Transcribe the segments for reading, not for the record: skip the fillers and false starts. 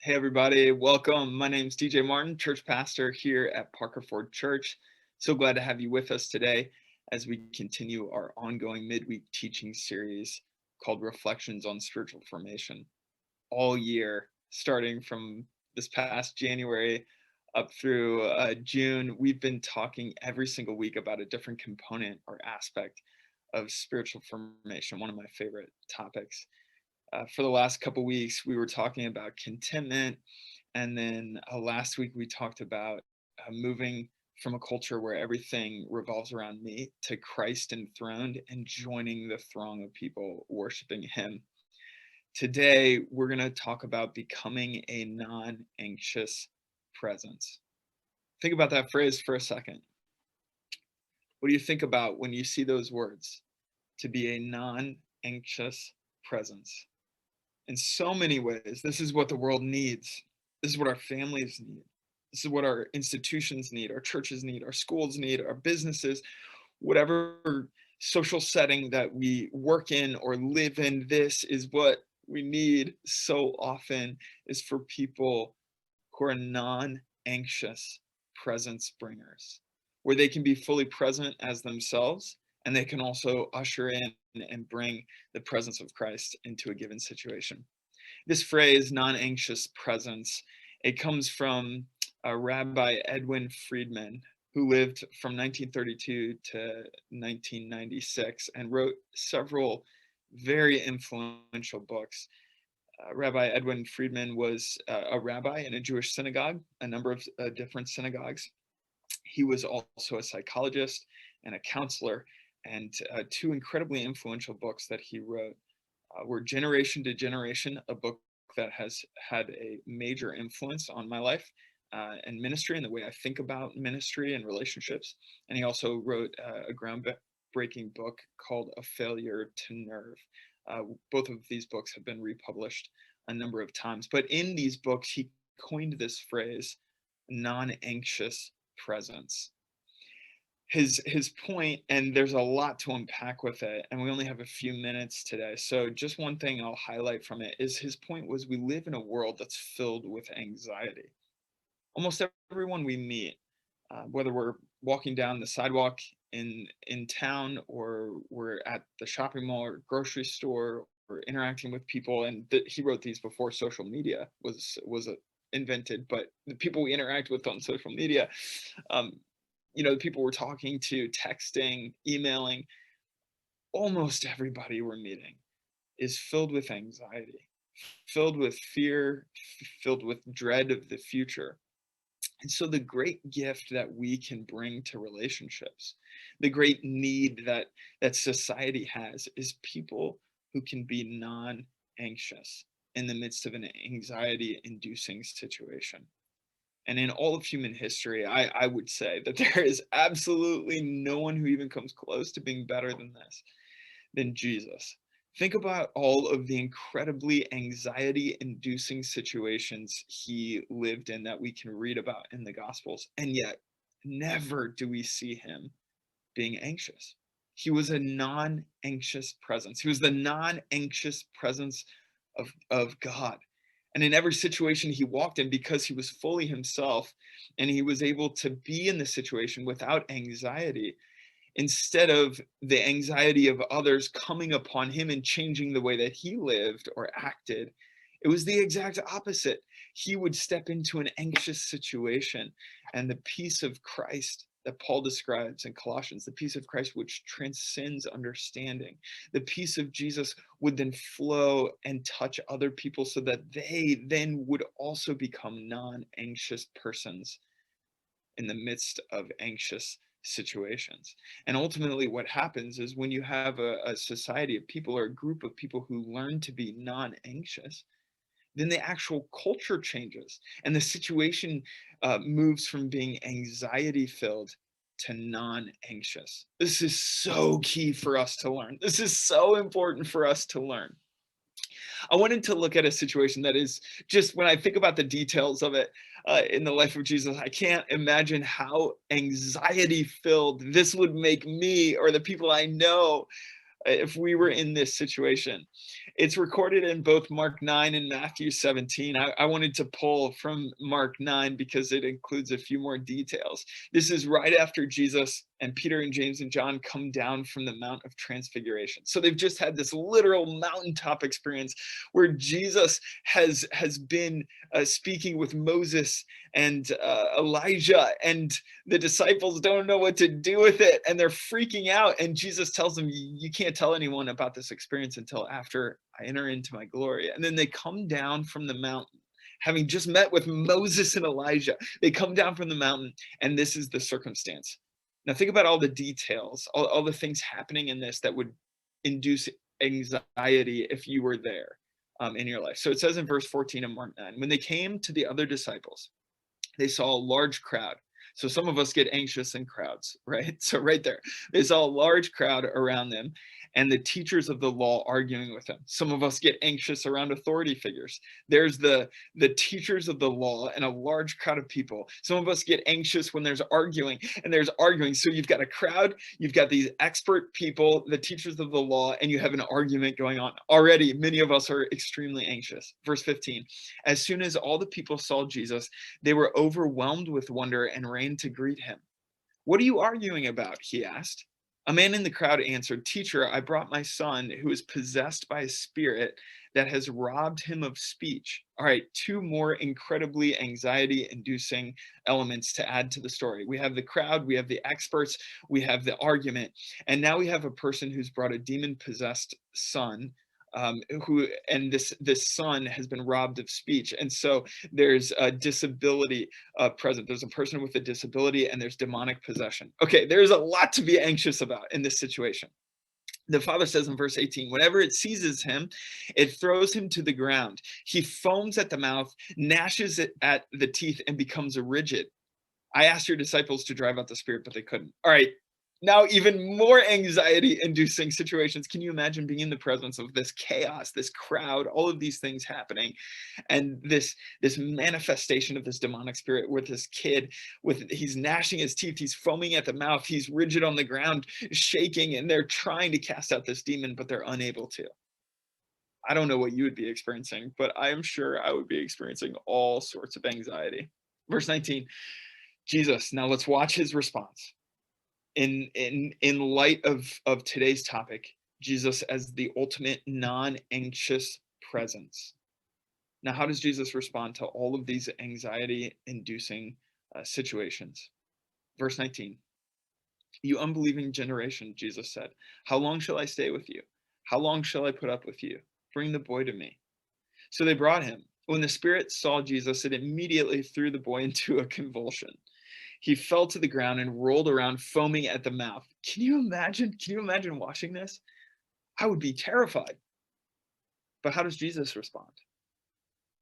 Hey everybody, welcome. My name's DJ Martin, church pastor here at Parker Ford Church. So glad to have you with us today as we continue our ongoing midweek teaching series called Reflections on Spiritual Formation. All year, starting from this past January up through June, we've been talking every single week about a different component or aspect of spiritual formation, one of my favorite topics. For the last couple weeks, we were talking about contentment. And then last week, we talked about moving from a culture where everything revolves around me to Christ enthroned and joining the throng of people worshiping Him. Today, we're going to talk about becoming a non-anxious presence. Think about that phrase for a second. What do you think about when you see those words? To be a non-anxious presence. In so many ways, this is what the world needs. This is what our families need. This is what our institutions need, our churches need, our schools need, our businesses, whatever social setting that we work in or live in. This is what we need so often, is for people who are non-anxious presence bringers, where they can be fully present as themselves, and they can also usher in and bring the presence of Christ into a given situation. This phrase, non-anxious presence, it comes from Rabbi Edwin Friedman, who lived from 1932 to 1996 and wrote several very influential books. Rabbi Edwin Friedman was a rabbi in a Jewish synagogue, a number of different synagogues. He was also a psychologist and a counselor, and two incredibly influential books that he wrote were Generation to Generation, a book that has had a major influence on my life and ministry and the way I think about ministry and relationships. And he also wrote a groundbreaking book called A Failure to Nerve. Both of these books have been republished a number of times. But in these books, he coined this phrase, non-anxious presence. His point, and there's a lot to unpack with it, and we only have a few minutes today. So just one thing I'll highlight from it is his point was we live in a world that's filled with anxiety. Almost everyone we meet, whether we're walking down the sidewalk in town, or we're at the shopping mall or grocery store, or interacting with people, and he wrote these before social media was invented, but the people we interact with on social media, the people we're talking to, texting, emailing, almost everybody we're meeting is filled with anxiety, filled with fear, filled with dread of the future. And so the great gift that we can bring to relationships, the great need that society has, is people who can be non-anxious in the midst of an anxiety-inducing situation. And in all of human history, I would say that there is absolutely no one who even comes close to being better than Jesus. Think about all of the incredibly anxiety-inducing situations he lived in that we can read about in the Gospels, and yet never do we see him being anxious. He was a non-anxious presence. He was the non-anxious presence of God. And in every situation he walked in, because he was fully himself and he was able to be in the situation without anxiety, instead of the anxiety of others coming upon him and changing the way that he lived or acted, it was the exact opposite. He would step into an anxious situation, and the peace of Christ that Paul describes in Colossians, the peace of Christ which transcends understanding, the peace of Jesus would then flow and touch other people so that they then would also become non-anxious persons in the midst of anxious situations. And ultimately what happens is when you have a society of people or a group of people who learn to be non-anxious, then the actual culture changes and the situation moves from being anxiety filled to non-anxious. This is so key for us to learn. This is so important for us to learn. I wanted to look at a situation that is just, when I think about the details of it in the life of Jesus, I can't imagine how anxiety filled this would make me or the people I know. if we were in this situation. It's recorded in both Mark 9 and Matthew 17. I wanted to pull from Mark 9 because it includes a few more details. This is right after Jesus and Peter and James and John come down from the Mount of Transfiguration. So they've just had this literal mountaintop experience where Jesus has been speaking with Moses and Elijah, and the disciples don't know what to do with it, and they're freaking out. And Jesus tells them, you can't tell anyone about this experience until after I enter into my glory. And then they come down from the mountain, having just met with Moses and Elijah. They come down from the mountain, and this is the circumstance. Now think about all the details, all the things happening in this that would induce anxiety if you were there in your life. So it says in verse 14 of Mark 9, when they came to the other disciples, they saw a large crowd. So some of us get anxious in crowds, right? So right there, they saw a large crowd around them and the teachers of the law arguing with them. Some of us get anxious around authority figures. There's the teachers of the law and a large crowd of people. Some of us get anxious when there's arguing and there's arguing. So you've got a crowd, you've got these expert people, the teachers of the law, and you have an argument going on. Already, many of us are extremely anxious. Verse 15, as soon as all the people saw Jesus, they were overwhelmed with wonder and ran to greet him. What are you arguing about? He asked. A man in the crowd answered, Teacher, I brought my son who is possessed by a spirit that has robbed him of speech. All right, two more incredibly anxiety-inducing elements to add to the story. We have the crowd, we have the experts, we have the argument, and now we have a person who's brought a demon-possessed son this son has been robbed of speech. And so there's a disability present. There's a person with a disability and there's demonic possession. Okay, there's a lot to be anxious about in this situation. The father says in verse 18, whenever it seizes him, it throws him to the ground. He foams at the mouth, gnashes it at the teeth, and becomes rigid. I asked your disciples to drive out the spirit, but they couldn't. All right, now even more anxiety-inducing situations. Can you imagine being in the presence of this chaos, this crowd, all of these things happening, and this manifestation of this demonic spirit with this kid, he's gnashing his teeth, he's foaming at the mouth, he's rigid on the ground, shaking, and they're trying to cast out this demon, but they're unable to. I don't know what you would be experiencing, but I am sure I would be experiencing all sorts of anxiety. Verse 19, Jesus, now let's watch his response. In light of today's topic, Jesus as the ultimate non-anxious presence. Now, how does Jesus respond to all of these anxiety-inducing situations? Verse 19, you unbelieving generation, Jesus said, how long shall I stay with you? How long shall I put up with you? Bring the boy to me. So they brought him. When the spirit saw Jesus, it immediately threw the boy into a convulsion. He fell to the ground and rolled around, foaming at the mouth. Can you imagine? Can you imagine watching this? I would be terrified. But how does Jesus respond?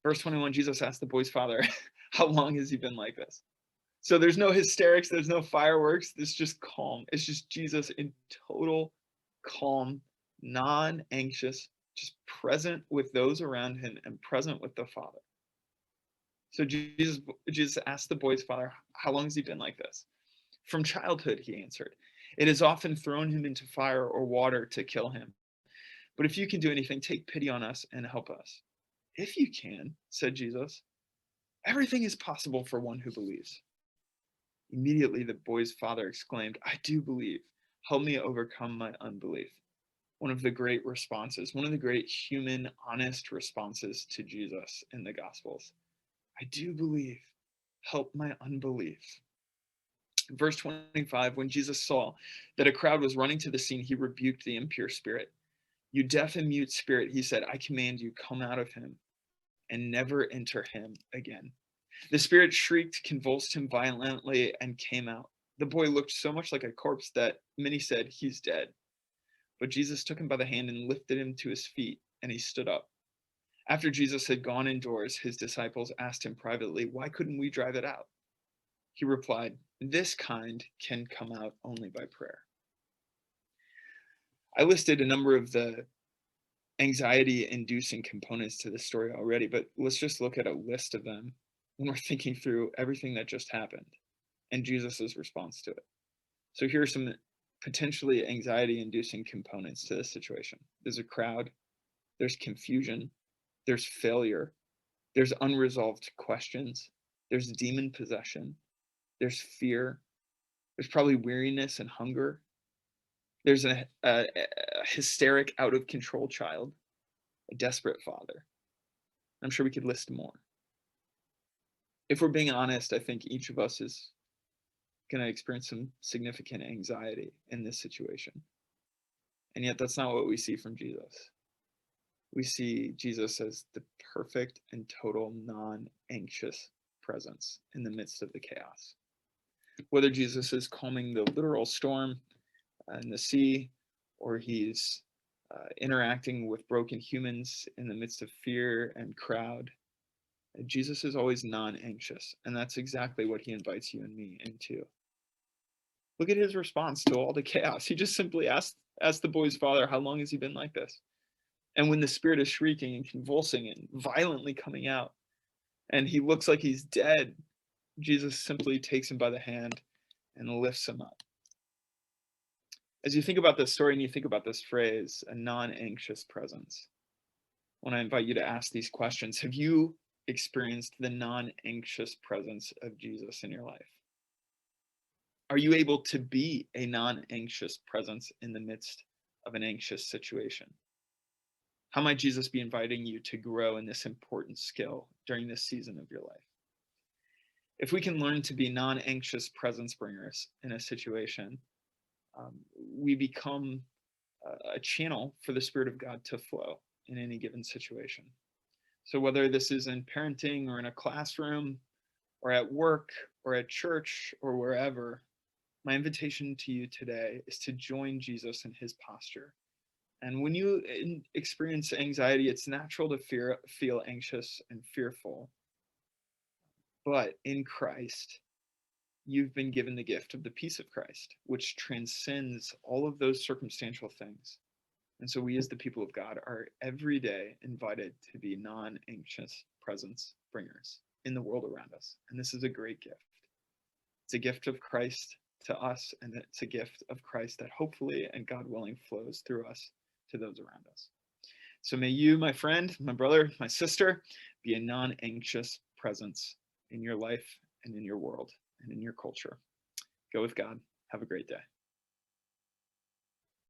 Verse 21, Jesus asked the boy's father, how long has he been like this? So there's no hysterics, there's no fireworks, it's just calm. It's just Jesus in total calm, non-anxious, just present with those around him and present with the Father. So Jesus asked the boy's father, how long has he been like this? From childhood, he answered. It has often thrown him into fire or water to kill him. But if you can do anything, take pity on us and help us. If you can, said Jesus, everything is possible for one who believes. Immediately the boy's father exclaimed, I do believe. Help me overcome my unbelief. One of the great responses, one of the great human, honest responses to Jesus in the Gospels. I do believe. Help my unbelief. Verse 25, when Jesus saw that a crowd was running to the scene, he rebuked the impure spirit. You deaf and mute spirit, he said, I command you, come out of him and never enter him again. The spirit shrieked, convulsed him violently, and came out. The boy looked so much like a corpse that many said, he's dead. But Jesus took him by the hand and lifted him to his feet, and he stood up. After Jesus had gone indoors, his disciples asked him privately, why couldn't we drive it out? He replied, this kind can come out only by prayer. I listed a number of the anxiety-inducing components to this story already, but let's just look at a list of them when we're thinking through everything that just happened and Jesus's response to it. So here are some potentially anxiety-inducing components to this situation. There's a crowd, there's confusion, there's failure, there's unresolved questions, there's demon possession, there's fear, there's probably weariness and hunger, there's a hysteric, out of control child, a desperate father. I'm sure we could list more. If we're being honest, I think each of us is going to experience some significant anxiety in this situation. And yet, that's not what we see from Jesus. We see Jesus as the perfect and total non-anxious presence in the midst of the chaos. Whether Jesus is calming the literal storm in the sea, or he's interacting with broken humans in the midst of fear and crowd, Jesus is always non-anxious, and that's exactly what he invites you and me into. Look at his response to all the chaos. He just simply asked the boy's father, how long has he been like this? And when the spirit is shrieking and convulsing and violently coming out, and he looks like he's dead, Jesus simply takes him by the hand and lifts him up. As you think about this story and you think about this phrase, a non-anxious presence, when I invite you to ask these questions, have you experienced the non-anxious presence of Jesus in your life? Are you able to be a non-anxious presence in the midst of an anxious situation? How might Jesus be inviting you to grow in this important skill during this season of your life? If we can learn to be non-anxious presence bringers in a situation, we become a channel for the Spirit of God to flow in any given situation. So whether this is in parenting or in a classroom or at work or at church or wherever, my invitation to you today is to join Jesus in his posture. And when you experience anxiety, it's natural to feel anxious and fearful. But in Christ, you've been given the gift of the peace of Christ, which transcends all of those circumstantial things. And so we as the people of God are every day invited to be non-anxious presence bringers in the world around us. And this is a great gift. It's a gift of Christ to us, and it's a gift of Christ that hopefully and God willing flows through us to those around us. So may you, my friend, my brother, my sister, be a non-anxious presence in your life and in your world and in your culture. Go with God. Have a great day.